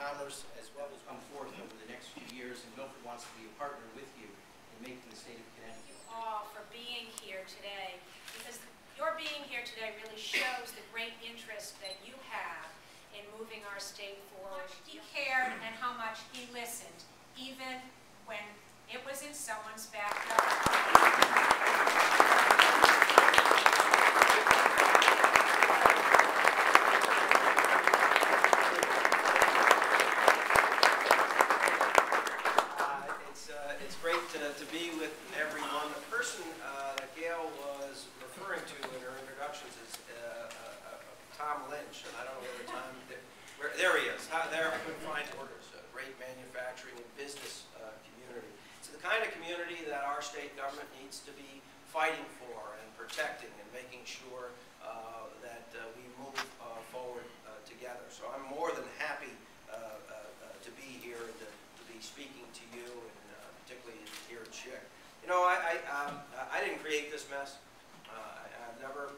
Commerce as well as come forth over the next few years, and Milford wants to be a partner with you in making the state of Connecticut. Thank you all for being here today, because your being here today really shows the great interest that you have in moving our state forward. He cared and how much he listened, even when it was in someone's backyard. It's great to be with everyone. The person that Gail was referring to in her introductions is Tom Lynch, and I don't know whether Tom, there he is. There I couldn't find orders. A great manufacturing and business community. It's the kind of community that our state government needs to be fighting for and protecting and making sure that we move forward together. So I'm more than happy to be here and to be speaking to you, and particularly here at Chick. You know, I didn't create this mess. I never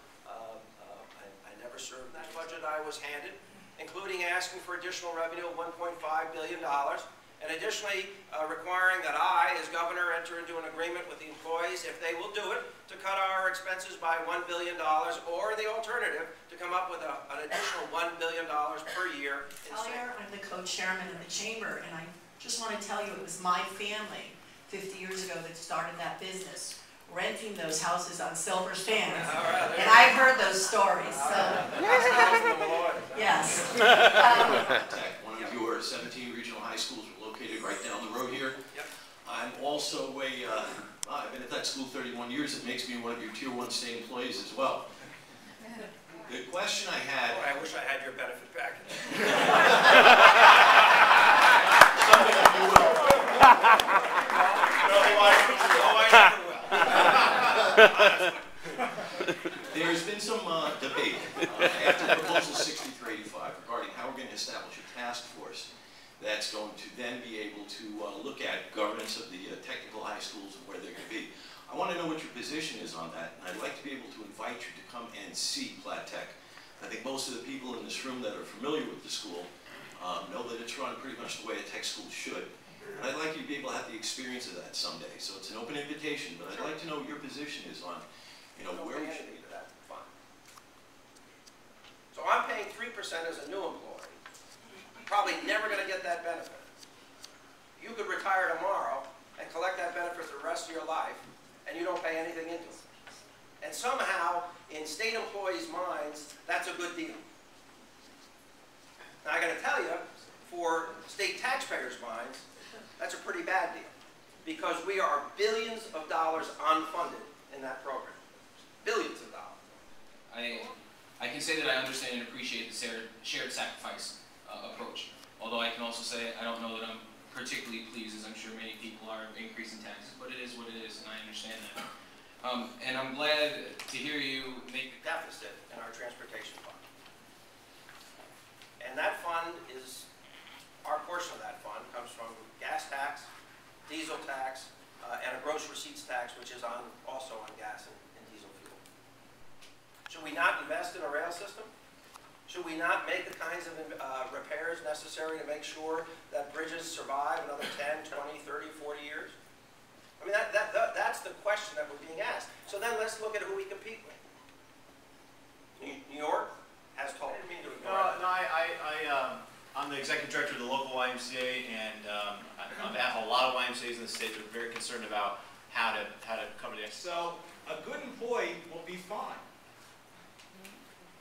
served that budget I was handed, including asking for additional revenue of $1.5 billion, and additionally requiring that I, as governor, enter into an agreement with the employees, if they will do it, to cut our expenses by $1 billion, or the alternative, to come up with an additional $1 billion per year. I'm the co-chairman of the chamber, and I just want to tell you it was my family 50 years ago that started that business, renting those houses on silver stands. Right, and I've heard those stories. So. Yes. One of your 17 regional high schools are located right down the road here. Yep. I'm also I've been at that school 31 years. It makes me one of your Tier 1 state employees as well. The question I had... Boy, I wish I had your benefit package. Something you will. There's been some debate after Proposal 6385 regarding how we're going to establish a task force that's going to then be able to look at governance of the technical high schools and where they're going to be. I want to know what your position is on that, and I'd like to be able to invite you to come and see Platt Tech. I think most of the people in this room that are familiar with the school know that it's run pretty much the way a tech school should. And I'd like you to be able to have the experience of that someday. So it's an open invitation, but I'd like to know what your position is on, you know, where we should be. So I'm paying 3% as a new employee. Probably never going to get that benefit. You could retire tomorrow and collect that benefit for the rest of your life, and you don't pay anything into it. And somehow, in state employees' minds, that's a good deal. Now, I got to tell you, for state taxpayers' minds, that's a pretty bad deal, because we are billions of dollars unfunded in that program. Billions of dollars. I can say that I understand and appreciate the shared sacrifice approach. Although I can also say I don't know that I'm particularly pleased, as I'm sure many people are, increasing taxes, but it is what it is, and I understand that. And I'm glad to hear you make the deficit in our transportation fund. And that fund is, our portion of that fund comes from gas tax, diesel tax, and a gross receipts tax, which is also on gas and diesel fuel. Should we not invest in a rail system? Should we not make the kinds of repairs necessary to make sure that bridges survive another 10, 20, 30, 40 years? I mean, that's the question that we're being asked. So then let's look at who we compete with. New York has told me to ignore that. I'm the executive director of the local YMCA, and on behalf of a lot of YMCAs in the state, we're very concerned about how to cover the expenses. So a good employee will be fine.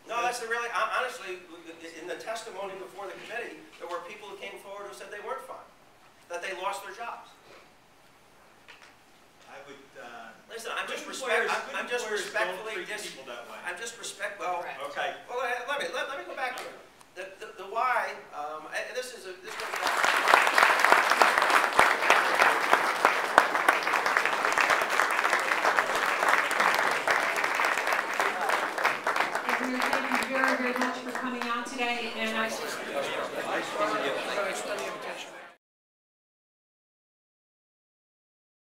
No, that's the really, honestly, in the testimony before the committee, there were people who came forward who said they weren't fine, that they lost their jobs. I would, listen, I'm just respectfully, I'm just well, okay. Well, let me go back here. The why, this goes back. Thank you very, very much for coming out today, and